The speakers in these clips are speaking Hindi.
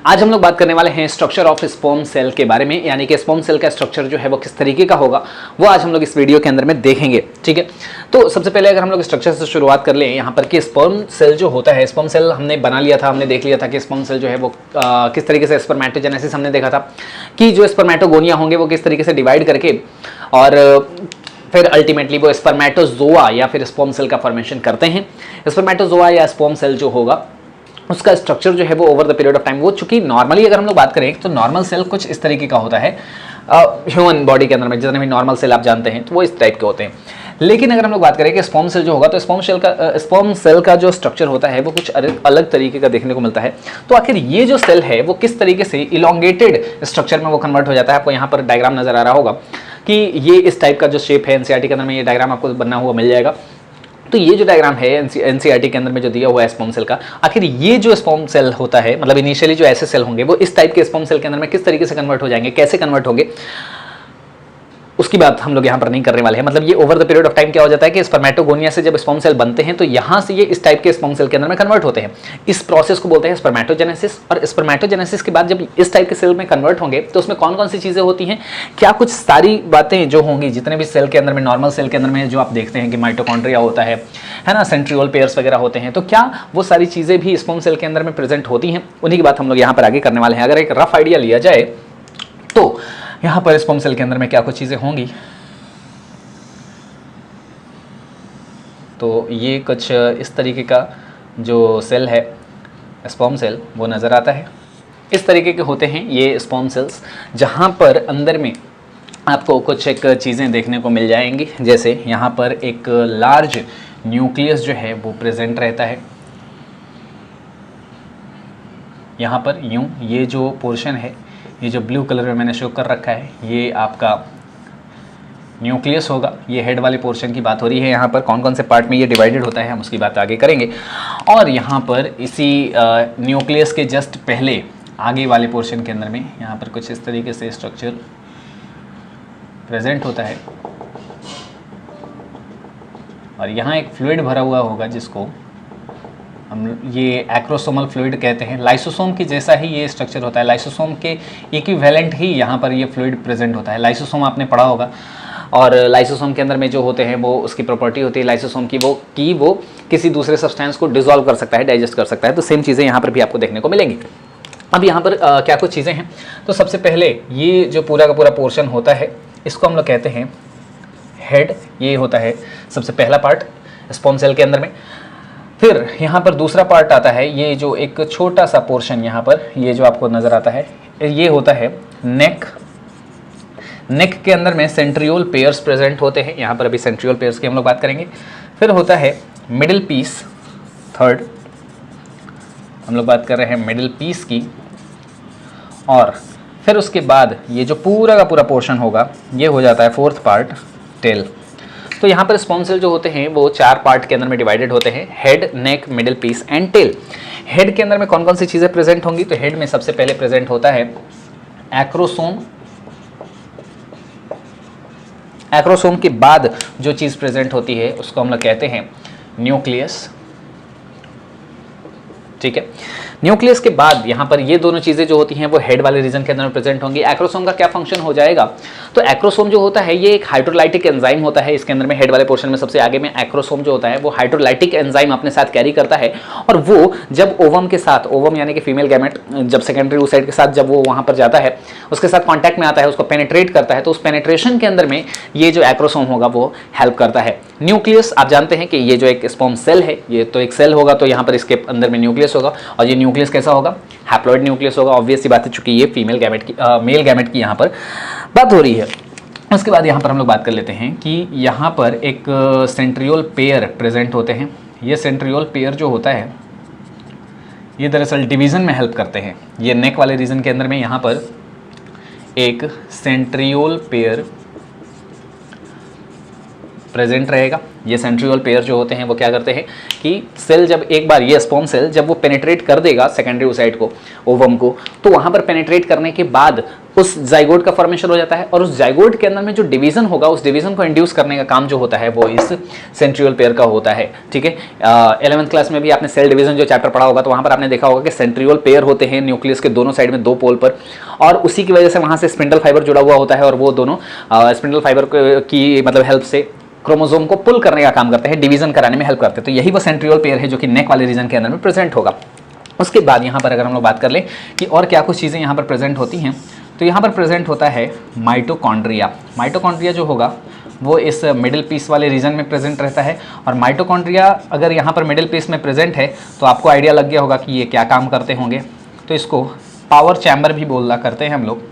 आज हम लोग बात करने वाले हैं स्ट्रक्चर ऑफ स्पर्म सेल के बारे में, यानी कि स्पर्म सेल का स्ट्रक्चर जो है वो किस तरीके का होगा वो आज हम लोग इस वीडियो के अंदर में देखेंगे। ठीक है, तो सबसे पहले अगर हम लोग स्ट्रक्चर से शुरुआत कर लें यहाँ पर कि स्पर्म सेल जो होता है, स्पर्म सेल हमने बना लिया था, हमने देख लिया था कि स्पर्म सेल जो है वो किस तरीके से स्पर्मेटोजेनेसिस हमने देखा था कि जो स्पर्मेटोगोनिया होंगे वो किस तरीके से डिवाइड करके और फिर अल्टीमेटली वो स्पर्मेटोजोआ या फिर स्पर्म सेल का फॉर्मेशन करते हैं। स्पर्मेटोजोआ या स्पर्म सेल जो होगा उसका स्ट्रक्चर जो है वो over the period of time, वो चूंकि नॉर्मली अगर हम लोग बात करें तो नॉर्मल सेल कुछ इस तरीके का होता है ह्यूमन बॉडी के अंदर में, जितने भी नॉर्मल सेल आप जानते हैं तो वो इस टाइप के होते हैं। लेकिन अगर हम लोग बात करें कि स्पर्म सेल जो होगा तो स्पर्म सेल का जो स्ट्रक्चर होता है वो कुछ अलग तरीके का देखने को मिलता है। तो आखिर ये जो सेल है वो किस तरीके से इलोंगेटेड स्ट्रक्चर में वो कन्वर्ट हो जाता है। आपको यहाँ पर डायग्राम नजर आ रहा होगा कि ये इस टाइप का जो शेप है, एनसीईआरटी के अंदर में ये डायग्राम आपको बनना हुआ मिल जाएगा। तो ये जो डायग्राम है एनसीईआरटी के अंदर में जो दिया हुआ है स्पर्म सेल का, आखिर ये जो स्पर्म सेल होता है, मतलब इनिशियली जो ऐसे सेल होंगे वो इस टाइप के स्पर्म सेल के अंदर में किस तरीके से कन्वर्ट हो जाएंगे, कैसे कन्वर्ट होंगे, उसकी बात हम लोग यहाँ पर नहीं करने वाले हैं। मतलब ये over the period of time क्या हो जाता है कि स्पर्मेटोगोनिया से जब स्पर्म सेल बनते हैं तो यहाँ से ये इस टाइप के स्पर्म सेल के अंदर में कन्वर्ट होते हैं। इस प्रोसेस को बोलते हैं स्पर्मेटोजेनेसिस। और स्पर्मेटोजेनेसिस के बाद जब इस टाइप के सेल में कन्वर्ट होंगे तो उसमें कौन कौन सी चीज़ें होती हैं, क्या कुछ सारी बातें जो होंगी, जितने भी सेल के अंदर में, नॉर्मल सेल के अंदर में जो आप देखते हैं कि माइटोकॉन्ड्रिया होता है ना, सेंट्रियोल पेयर्स वगैरह होते हैं, तो क्या वो सारी चीज़ें भी स्पर्म सेल के अंदर में प्रेजेंट होती हैं, उन्हीं की बात हम लोग यहाँ पर आगे करने वाले हैं। अगर एक रफ आइडिया लिया जाए तो यहाँ पर स्पर्म सेल के अंदर में क्या कुछ चीज़ें होंगी, तो ये कुछ इस तरीके का जो सेल है स्पर्म सेल वो नज़र आता है। इस तरीके के होते हैं ये स्पर्म सेल्स, जहाँ पर अंदर में आपको कुछ एक चीज़ें देखने को मिल जाएंगी। जैसे यहाँ पर एक लार्ज न्यूक्लियस जो है वो प्रेजेंट रहता है। यहाँ पर यूँ ये जो पोर्शन है, ये जो ब्लू कलर में मैंने शो कर रखा है, ये आपका न्यूक्लियस होगा। ये हेड वाले पोर्शन की बात हो रही है। यहाँ पर कौन कौन से पार्ट में ये डिवाइडेड होता है हम उसकी बात आगे करेंगे। और यहाँ पर इसी न्यूक्लियस के जस्ट पहले आगे वाले पोर्शन के अंदर में यहाँ पर कुछ इस तरीके से स्ट्रक्चर प्रेजेंट होता है। और यहाँ एक फ्लूइड भरा हुआ होगा जिसको हम ये एक्रोसोमल फ्लूइड कहते हैं। लाइसोसोम की जैसा ही ये स्ट्रक्चर होता है, लाइसोसोम के इक्विवेलेंट ही यहाँ पर ये फ्लूइड प्रेजेंट होता है। लाइसोसोम आपने पढ़ा होगा, और लाइसोसोम के अंदर में जो होते हैं वो उसकी प्रॉपर्टी होती है लाइसोसोम की वो किसी दूसरे सब्सटेंस को डिसॉल्व कर सकता है, डाइजेस्ट कर सकता है। तो सेम चीज़ें यहाँ पर भी आपको देखने को मिलेंगी। अब यहाँ पर क्या कुछ चीज़ें हैं, तो सबसे पहले ये जो पूरा का पूरा पोर्शन होता है इसको हम लोग कहते हैं हेड। ये होता है सबसे पहला पार्ट स्पर्म सेल के अंदर में। फिर यहाँ पर दूसरा पार्ट आता है, ये जो एक छोटा सा पोर्शन यहाँ पर ये जो आपको नज़र आता है, ये होता है नेक। नेक के अंदर में सेंट्रियोल पेयर्स प्रेजेंट होते हैं। यहाँ पर अभी सेंट्रियोल पेयर्स की हम लोग बात करेंगे। फिर होता है मिडिल पीस, थर्ड हम लोग बात कर रहे हैं मिडिल पीस की। और फिर उसके बाद ये जो पूरा का पूरा पोर्शन होगा ये हो जाता है फोर्थ पार्ट, टेल। तो यहाँ पर स्पर्म सेल जो होते हैं वो 4 पार्ट के अंदर में डिवाइडेड होते हैं, head, neck, middle piece and tail. Head के अंदर में कौन कौन सी चीज़ें प्रेजेंट होंगी, तो हेड में सबसे पहले प्रेजेंट होता है एक्रोसोम। एक्रोसोम के बाद जो चीज़ प्रेजेंट होती है उसको हम लोग कहते हैं न्यूक्लियस। ठीक है, न्यूक्लियस के बाद यहाँ पर ये दोनों चीज़ें जो होती हैं वो हेड वाले रीजन के अंदर में प्रेजेंट होंगी। एक्रोसोम का क्या फंक्शन हो जाएगा, तो एक्रोसोम जो होता है ये एक हाइड्रोलाइटिक एंजाइम होता है। इसके अंदर में हेड वाले पोर्शन में सबसे आगे में एक्रोसोम जो होता है वो हाइड्रोलाइटिक एंजाइम अपने साथ कैरी करता है। और वो जब ओवम के साथ, ओवम यानी कि फीमेल गैमेट जब सेकेंडरी oocyte के साथ जब वो वहाँ पर जाता है, उसके साथ कॉन्टैक्ट में आता है, उसको पेनिट्रेट करता है, तो उस पेनिट्रेशन के अंदर में ये जो एक्रोसोम होगा वो हेल्प करता है। न्यूक्लियस आप जानते हैं कि ये जो एक स्पर्म सेल है ये तो एक सेल होगा, तो यहाँ पर इसके अंदर में न्यूक्लियस होगा। और ये न्यूक्लियस कैसा होगा, हैप्लॉइड न्यूक्लियस होगा। ऑब्वियस सी बात है, चूंकि ये फीमेल गैमेट की मेल गैमेट की यहाँ पर बात हो रही है। उसके बाद यहाँ पर हम लोग बात कर लेते हैं कि यहाँ पर एक सेंट्रियोल पेयर प्रेजेंट होते हैं। ये सेंट्रियोल पेयर जो होता है ये दरअसल डिवीज़न में हेल्प करते हैं। ये नेक वाले रीजन के अंदर में यहाँ पर एक सेंट्रियोल पेयर प्रेजेंट रहेगा। ये सेंट्रियोल पेयर जो होते हैं वो क्या करते हैं कि सेल जब एक बार ये स्पर्म सेल जब वो पेनिट्रेट कर देगा सेकेंडरी ओसाइट को, ओवम को, तो वहाँ पर पेनिट्रेट करने के बाद उस जाइगोट का फॉर्मेशन हो जाता है और उस जाइगोट के अंदर में जो डिवीजन होगा उस डिवीजन को इंड्यूस करने का काम जो होता है वो इस सेंट्रियोल पेयर का होता है। ठीक है, 11th क्लास में भी आपने सेल डिवीजन जो चैप्टर पढ़ा होगा तो वहाँ पर आपने देखा होगा कि सेंट्रियोल पेयर होते हैं न्यूक्लियस के दोनों साइड में 2 पोल पर, और उसी की वजह से वहाँ से स्पिंडल फाइबर जुड़ा हुआ होता है और वो दोनों स्पिंडल फाइबर की मतलब हेल्प से क्रोमोसोम को पुल करने का काम करते हैं, डिवीजन कराने में हेल्प करते हैं। तो यही वो सेंट्रियोल पेयर है जो कि नेक वाले रीजन के अंदर में प्रेजेंट होगा। उसके बाद यहाँ पर अगर हम लोग बात कर लें कि और क्या कुछ चीज़ें यहाँ पर प्रेजेंट होती हैं, तो यहाँ पर प्रेजेंट होता है माइटोकॉन्ड्रिया। माइटोकॉन्ड्रिया जो होगा वो इस मिडिल पीस वाले रीजन में प्रेजेंट रहता है, और माइटोकॉन्ड्रिया अगर यहाँ पर मिडिल पीस में प्रेजेंट है तो आपको आइडिया लग गया होगा कि ये क्या काम करते होंगे। तो इसको पावर चैम्बर भी बोला करते हैं हम लोग।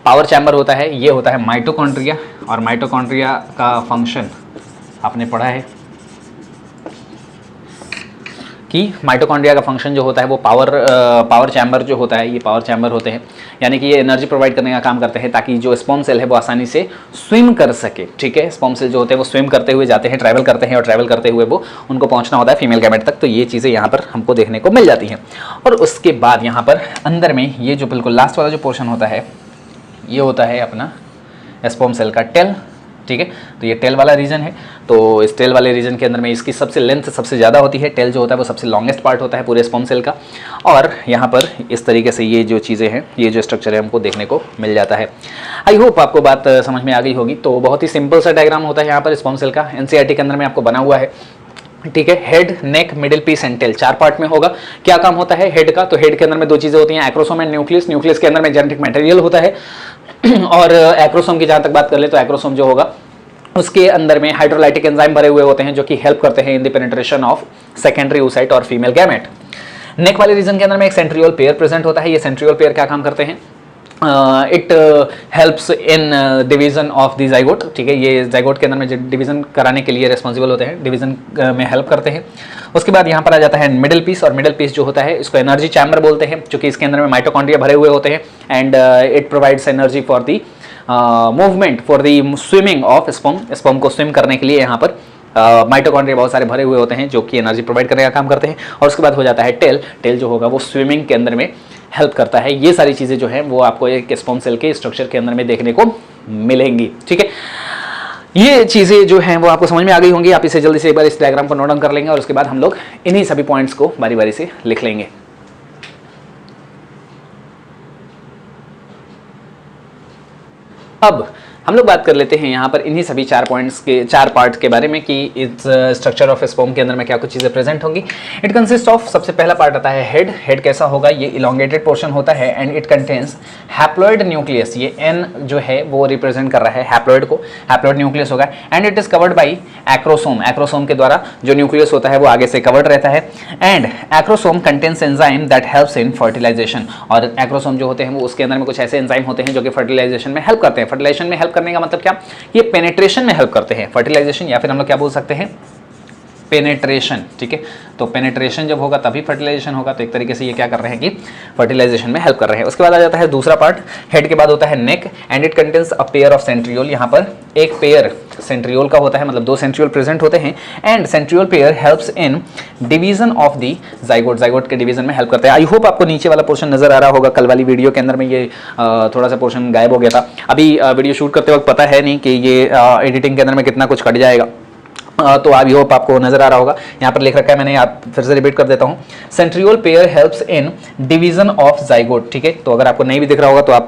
पावर चैम्बर होता है, ये होता है माइटोकॉन्ड्रिया, और माइटोकॉन्ड्रिया का फंक्शन आपने पढ़ा है कि माइटोकॉन्ड्रिया का फंक्शन जो होता है वो पावर चैम्बर जो होता है, ये पावर चैम्बर होते हैं, यानी कि ये एनर्जी प्रोवाइड करने का काम करते हैं ताकि जो स्पर्म सेल है वो आसानी से स्विम कर सके। ठीक है, स्पर्म सेल जो होते हैं वो स्विम करते हुए जाते हैं, ट्रैवल करते हैं, और ट्रैवल करते हुए वो उनको पहुंचना होता है फीमेल गैमेट तक। तो ये चीज़ें यहाँ पर हमको देखने को मिल जाती हैं। और उसके बाद यहाँ पर अंदर में ये जो बिल्कुल लास्ट वाला जो पोर्शन होता है ये होता है अपना स्पर्म सेल का टेल। ठीक है, तो ये टेल वाला रीजन है। तो इस टेल वाले रीजन के अंदर में इसकी सबसे लेंथ सबसे ज़्यादा होती है। टेल जो होता है वो सबसे लॉन्गेस्ट पार्ट होता है पूरे स्पर्म सेल का। और यहाँ पर इस तरीके से ये जो चीज़ें हैं, ये जो स्ट्रक्चर है हमको देखने को मिल जाता है। आई होप आपको बात समझ में आ गई होगी। तो बहुत ही सिंपल सा डायग्राम होता है यहाँ पर स्पर्म सेल का, एनसीईआरटी के अंदर में आपको बना हुआ है। ठीक है, head, neck, middle piece and tail, 4 part में होगा। क्या काम होता है हेड का? तो हेड के अंदर में 2 चीज़ें होती हैं, एक्रोसोम एंड न्यूक्लियस। न्यूक्लियस के अंदर में जेनेटिक मटेरियल होता है और एक्रोसोम की जहाँ तक बात कर ले तो एक्रोसोम जो होगा उसके अंदर में हाइड्रोलाइटिक एंजाइम भरे हुए होते हैं जो कि हेल्प करते हैं in the penetration of secondary oocyte और फीमेल गैमेट। नेक वाले रीजन के अंदर में एक सेंट्रियोल पेयर प्रेजेंट होता है। ये सेंट्रियोल पेयर क्या काम करते हैं? It helps in division of the zygote. ठीक है, ये जाइगोट के अंदर में डिवीजन कराने के लिए रिस्पॉन्सिबल होते हैं, डिवीजन में हेल्प करते हैं। उसके बाद यहाँ पर आ जाता है मिडिल पीस, और मिडिल पीस जो होता है इसको एनर्जी चैम्बर बोलते हैं, क्योंकि इसके अंदर में माइटोकॉन्ड्रिया भरे हुए होते हैं and it provides energy for the movement, for the swimming of sperm. Sperm को स्विम करने के लिए यहाँ पर माइटोकॉन्ड्रिया बहुत सारे भरे हुए होते हैं जो कि एनर्जी प्रोवाइड करने का काम करते हैं। और उसके बाद हो जाता है टेल। टेल जो होगा वो स्विमिंग के अंदर में हेल्प करता है। ये सारी चीज़ें जो है वो आपको एक स्पर्म सेल के स्ट्रक्चर के अंदर में देखने को मिलेंगी। ठीक है, ये चीज़ें जो हैं वो आपको समझ में आ गई होंगी। आप इसे जल्दी से एक बार इस डायग्राम को नोट डाउन कर लेंगे और उसके बाद हम लोग इन्हीं सभी पॉइंट्स को बारी बारी से लिख लेंगे। अब हम लोग बात कर लेते हैं यहाँ पर इन्हीं सभी 4 पॉइंट्स के 4 पार्ट के बारे में कि इस स्ट्रक्चर ऑफ स्पर्म के अंदर में क्या कुछ चीज़ें प्रेजेंट होंगी। इट कंसिस्ट ऑफ, सबसे पहला पार्ट आता है हेड। हेड कैसा होगा? ये इलोंगेटेड पोर्शन होता है and it contains haploid nucleus. ये एन जो है वो रिप्रेजेंट कर रहा है हैप्लॉइड को, हैप्लॉइड न्यूक्लियस होगा। And it is covered by acrosome. Acrosome के द्वारा जो न्यूक्लियस होता है वो आगे से कवर्ड रहता है। And acrosome contains enzyme that helps in fertilization. और एक्रोसोम जो होते हैं वो उसके अंदर में कुछ ऐसे एंजाइम होते हैं जो कि फर्टिलाइजेशन में हेल्प करते हैं। फर्टिलाइजेशन में हेल्प करने का मतलब क्या? ये पेनिट्रेशन में हेल्प करते हैं। फर्टिलाइजेशन या फिर हम लोग क्या बोल सकते हैं? पेनेट्रेशन। ठीक है, तो पेनेट्रेशन जब होगा तभी फर्टिलाइजेशन होगा। तो एक तरीके से ये क्या कर रहे हैं कि फर्टिलाइजेशन में हेल्प कर रहे हैं। उसके बाद आ जाता है दूसरा पार्ट, हेड के बाद होता है neck and it contains a pair of centriole. यहाँ पर एक पेयर सेंट्रियोल का होता है, मतलब 2 सेंट्रियोल प्रेजेंट होते हैं and centriole pair helps in division of the zygote. Zygote के डिवीजन में हेल्प करते हैं। आई होप आपको नीचे वाला पोर्शन नजर आ रहा होगा। कल वाली वीडियो के अंदर में ये थोड़ा सा पोर्शन गायब हो गया था। अभी वीडियो शूट करते वक्त पता है नहीं कि ये एडिटिंग के अंदर में कितना कुछ कट जाएगा। तो आई होप आपको नजर आ रहा होगा। यहाँ पर लिख रखा है मैंने, आप फिर से रिपीट कर देता हूँ। Centriole pair helps in division of zygote. ठीक है, तो अगर आपको नहीं भी दिख रहा होगा तो आप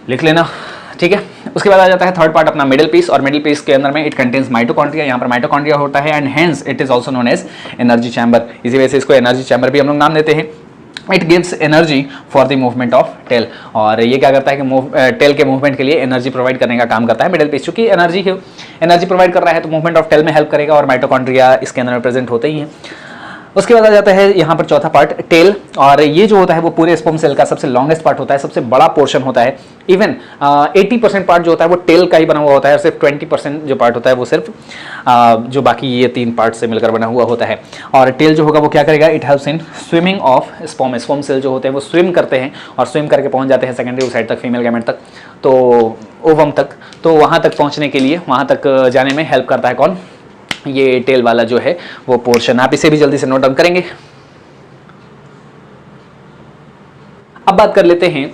लिख लेना। ठीक है, उसके बाद आ जाता है थर्ड पार्ट अपना मिडिल पीस, और मिडिल पीस के अंदर में इट कंटेन्स माइटोकॉन्ड्रिया। यहाँ पर माइटोकॉन्ड्रिया होता है and hence it is also known as energy chamber. इसी वजह से इसको एनर्जी चैम्बर भी हम लोग नाम देते हैं। It gives energy for the movement of tail. और ये क्या करता है कि टेल के मूवमेंट के लिए एनर्जी प्रोवाइड करने का काम करता है मिडिल पीस। चूंकि एनर्जी प्रोवाइड कर रहा है तो मूवमेंट ऑफ टेल में हेल्प करेगा, और माइटोकॉन्ड्रिया इसके अंदर में प्रेजेंट होते ही हैं। उसके बाद आ जाता है यहाँ पर चौथा पार्ट टेल, और ये जो होता है वो पूरे स्पर्म सेल का सबसे लॉन्गेस्ट पार्ट होता है, सबसे बड़ा पोर्शन होता है। इवन 80% पार्ट जो होता है वो टेल का ही बना हुआ होता है, और सिर्फ 20% जो पार्ट होता है वो सिर्फ जो बाकी ये 3 पार्ट से मिलकर बना हुआ होता है। और टेल जो होगा वो क्या करेगा? It helps in swimming of sperm. Sperm cell जो होते हैं वो स्विम करते हैं और स्विम करके पहुंच जाते हैं सेकेंडरी oocyte तक, फीमेल गैमेट तक। तो ओवम तक, तो वहाँ तक पहुँचने के लिए, वहाँ तक जाने में हेल्प करता है कौन, ये टेल वाला जो है वो पोर्शन। आप इसे भी जल्दी से नोट डाउन करेंगे। अब बात कर लेते हैं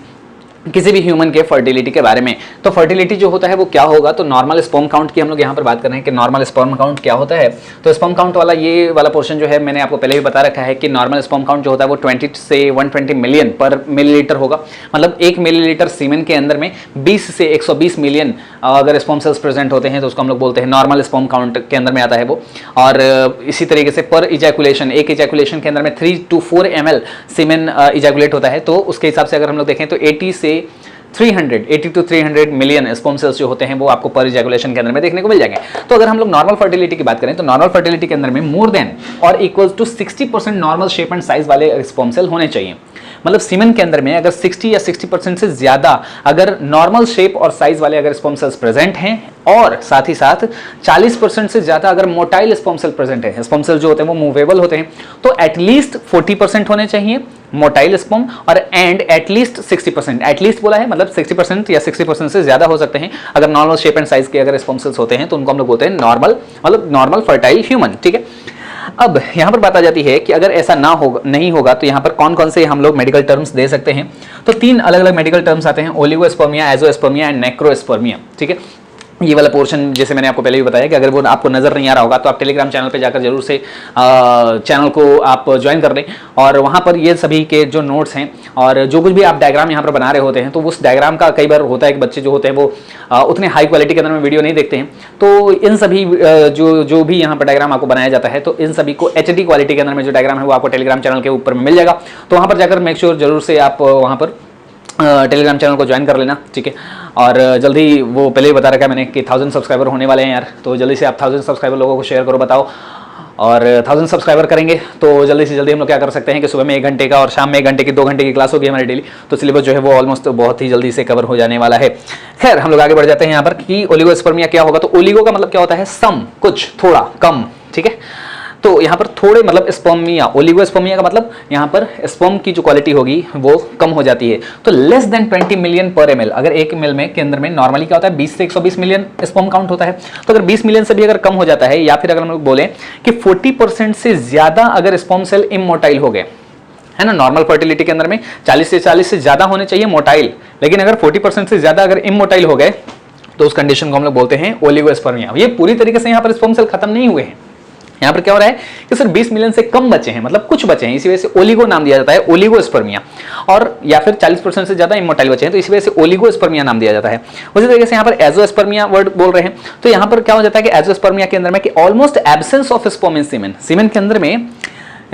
किसी भी ह्यूमन के फर्टिलिटी के बारे में। तो फर्टिलिटी जो होता है वो क्या होगा, तो नॉर्मल स्पर्म काउंट की हम लोग यहाँ पर बात कर रहे हैं कि नॉर्मल स्पर्म काउंट क्या होता है। तो स्पर्म काउंट वाला ये वाला पोर्शन जो है मैंने आपको पहले भी बता रखा है कि नॉर्मल स्पर्म काउंट जो होता है वो 20 से 120 मिलियन पर मिलीलीटर होगा। मतलब 1 मिलीलीटर सीमेन के अंदर में 20 से 120 मिलियन अगर स्पर्म सेल्स प्रेजेंट होते हैं तो उसको हम लोग बोलते हैं नॉर्मल स्पर्म काउंट के अंदर में आता है वो। और इसी तरीके से पर इजैकुलेशन, एक इजैकुलेशन के अंदर में 3 to 4 ml सीमेन इजैकुलेट होता है। तो उसके हिसाब से अगर हम लोग देखें तो 80 to 300 मिलियन स्पर्म सेल्स जो होते हैं वो आपको पर इजैकुलेशन के अंदर में देखने को मिल जाएंगे। तो अगर हम लोग नॉर्मल फर्टिलिटी की बात करें तो नॉर्मल फर्टिलिटी के अंदर में मोर देन और equal to 60% normal shape and size वाले स्पर्म सेल होने चाहिए। मतलब सीमेन के अंदर में अगर 60 या 60% से ज्यादा अगर नॉर्मल शेप और साइज वाले अगर स्पर्म सेल्स प्रेजेंट हैं और साथ ही साथ 40% से ज्यादा अगर मोटाइल स्पर्म सेल प्रेजेंट है, स्पर्म सेल जो होते हैं वो मूवेबल होते हैं, तो एटलीस्ट 40% होने चाहिए मोटाइल स्पर्म और एंड एटलीस्ट 60%, एटलीस्ट बोला है मतलब 60% या 60% से ज्यादा हो सकते हैं अगर नॉर्मल शेप एंड साइज के अगर स्पर्म सेल्स होते हैं, तो उनको हम लोग बोलते हैं नॉर्मल, मतलब नॉर्मल फर्टाइल ह्यूमन। ठीक है, अब यहां पर बात आ जाती है कि अगर ऐसा ना होगा, नहीं होगा, तो यहां पर कौन कौन से हम लोग मेडिकल टर्म्स दे सकते हैं। तो 3 अलग अलग मेडिकल टर्म्स आते हैं, ओलिगोस्पर्मिया, एजोस्पर्मिया एंड नेक्रोस्पर्मिया। ठीक है, ये वाला पोर्शन जैसे मैंने आपको पहले भी बताया कि अगर वो आपको नजर नहीं आ रहा होगा तो आप टेलीग्राम चैनल पे जाकर जरूर से चैनल को आप ज्वाइन कर लें और वहाँ पर ये सभी के जो नोट्स हैं और जो कुछ भी आप डायग्राम यहाँ पर बना रहे होते हैं, तो उस डायग्राम का कई बार होता है कि बच्चे जो होते हैं वो उतने हाई क्वालिटी के अंदर में वीडियो नहीं देखते हैं, तो इन सभी जो भी यहाँ पर डायग्राम आपको बनाया जाता है, तो इन सभी को HD क्वालिटी के अंदर में जो डायग्राम है वो आपको टेलीग्राम चैनल के ऊपर में मिल जाएगा। तो वहाँ पर जाकर मेक श्योर जरूर से आप वहाँ पर टेलीग्राम चैनल को ज्वाइन कर लेना। ठीक है, और जल्दी वो पहले ही बता रखा है मैंने कि 1000 सब्सक्राइबर होने वाले हैं यार, तो जल्दी से आप 1000 सब्सक्राइबर लोगों को शेयर करो, बताओ। और 1000 सब्सक्राइबर करेंगे तो जल्दी से जल्दी हम लोग क्या कर सकते हैं कि सुबह में 1 घंटे का और शाम में 1 घंटे की 2 घंटे की क्लास होगी हमारी डेली, तो सिलेबस जो है वो ऑलमोस्ट बहुत ही जल्दी से कवर हो जाने वाला है। खैर हम लोग आगे बढ़ जाते हैं यहाँ पर कि ओलिगोस्पर्मिया क्या होगा। तो ओलिगो का मतलब क्या होता है, सम, कुछ, थोड़ा, कम। ठीक है, तो यहाँ पर थोड़े मतलब स्पर्मिया, ओलिगोस्पर्मिया का मतलब यहाँ पर स्पर्म की जो क्वालिटी होगी वो कम हो जाती है। तो लेस देन 20 मिलियन पर ml, अगर 1 ml में के अंदर में नॉर्मली क्या होता है 20 से 120 मिलियन स्पर्म काउंट होता है, तो अगर 20 मिलियन से भी अगर कम हो जाता है या फिर अगर हम लोग बोलें कि 40% से ज्यादा अगर स्पर्म सेल इमोटाइल हो गए, है ना, नॉर्मल फर्टिलिटी के अंदर में 40 से ज्यादा होने चाहिए मोटाइल, लेकिन अगर 40% से ज्यादा अगर इमोटाइल हो गए तो उस कंडीशन को हम लोग बोलते हैं ओलिगोस्पर्मिया। ये पूरी तरीके से यहाँ पर स्पर्म सेल खत्म नहीं हुए हैं, यहाँ पर क्या हो रहा है कि सिर्फ 20 मिलियन से कम बचे हैं, मतलब कुछ बचे हैं, इसी वजह से ओलिगो नाम दिया जाता है, ओलिगोस्पर्मिया। और या फिर 40% से ज्यादा इमोटाइल बचे हैं, तो इसी वजह से ओलिगोस्पर्मिया नाम दिया जाता है। उसी तरीके से यहाँ पर एजोस्पर्मिया वर्ड बोल रहे हैं, तो यहाँ पर क्या हो जाता है कि एजोस्पर्मिया के अंदर में कि almost absence of sperm in semen, semen के अंदर में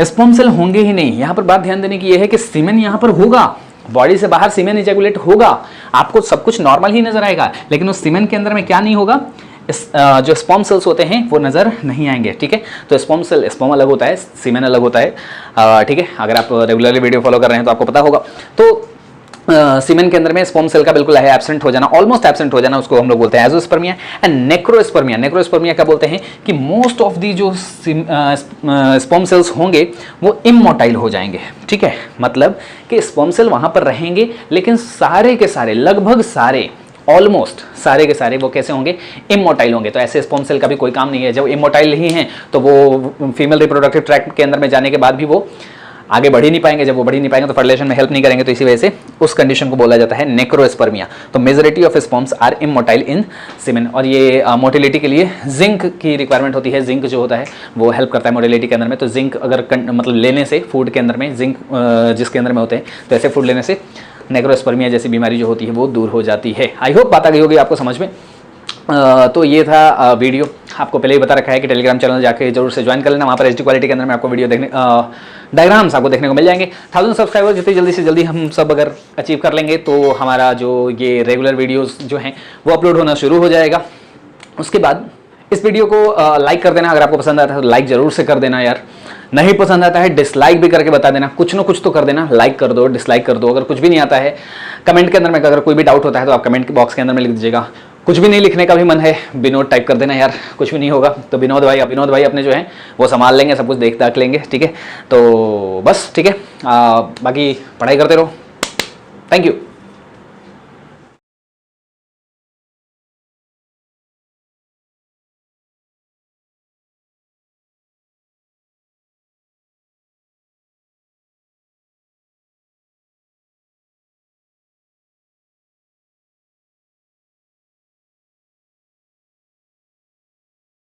स्पर्म सेल होंगे ही नहीं। यहाँ पर बात ध्यान देने की यह है कि सीमेन यहाँ पर होगा, बॉडी से बाहर सीमेन इजैकुलेट होगा, आपको सब कुछ नॉर्मल ही नजर आएगा, लेकिन उस सीमेन के अंदर में क्या नहीं होगा, जो स्पर्म सेल्स होते हैं वो नजर नहीं आएंगे। ठीक है, तो स्पर्म सेल, स्पर्म अलग होता है, सीमेन अलग होता है। ठीक है, अगर आप रेगुलरली वीडियो फॉलो कर रहे हैं तो आपको पता होगा। तो सीमेन के अंदर में स्पर्म सेल का बिल्कुल है एब्सेंट हो जाना, ऑलमोस्ट एब्सेंट हो जाना, उसको हम लोग बोलते हैं एजोस्पर्मिया। एंड नेक्रोस्पर्मिया, नेक्रोस्पर्मिया क्या बोलते हैं कि मोस्ट ऑफ दी जो स्पर्म सेल्स होंगे वो इमोटाइल हो जाएंगे। ठीक है, मतलब कि स्पर्म सेल वहां पर रहेंगे लेकिन सारे के सारे, लगभग सारे, ऑलमोस्ट सारे के सारे वो कैसे होंगे, इमोटाइल होंगे। तो ऐसे स्पर्म सेल का भी कोई काम नहीं है, जब इमोटाइल ही हैं तो वो फीमेल रिप्रोडक्टिव ट्रैक्ट के अंदर में जाने के बाद भी वो आगे बढ़ ही नहीं पाएंगे, जब वो बढ़ ही नहीं पाएंगे तो फर्टिलाइजेशन में हेल्प नहीं करेंगे, तो इसी वजह से उस कंडीशन को बोला जाता है नेक्रोस्पर्मिया। तो majority of sperms are immotile in semen. और ये मोटिलिटी के लिए जिंक की रिक्वायरमेंट होती है, जिंक जो होता है वो हेल्प करता है मोटिलिटी के अंदर में। तो जिंक अगर मतलब लेने से फूड के अंदर में जिंक जिसके अंदर में होते हैं, तो ऐसे फूड लेने से नेक्रोस्पर्मिया जैसी बीमारी जो होती है वो दूर हो जाती है। आई होप बात आ गई होगी आपको समझ में। तो ये था वीडियो, आपको पहले ही बता रखा है कि टेलीग्राम चैनल जाके जरूर से ज्वाइन कर लेना, वहाँ पर HD क्वालिटी के अंदर में आपको वीडियो देखने, डायग्राम्स आपको देखने को मिल जाएंगे। 1000 सब्सक्राइबर जितनी जल्दी से जल्दी हम सब अगर अचीव कर लेंगे तो हमारा जो ये रेगुलर वीडियोस जो हैं वो अपलोड होना शुरू हो जाएगा। उसके बाद इस वीडियो को लाइक कर देना, अगर आपको पसंद आता है तो लाइक जरूर से कर देना यार, नहीं पसंद आता है डिसलाइक भी करके बता देना, कुछ ना कुछ तो कर देना, लाइक कर दो, डिसलाइक कर दो। अगर कुछ भी नहीं आता है कमेंट के अंदर में, अगर कोई भी डाउट होता है तो आप कमेंट बॉक्स के अंदर में लिख दीजिएगा। कुछ भी नहीं लिखने का भी मन है, विनोद टाइप कर देना यार, कुछ भी नहीं होगा तो विनोद भाई अपने जो हैं वो संभाल लेंगे, सब कुछ देख दाख लेंगे। ठीक है, तो बस ठीक है, बाकी पढ़ाई करते रहो। Thank you.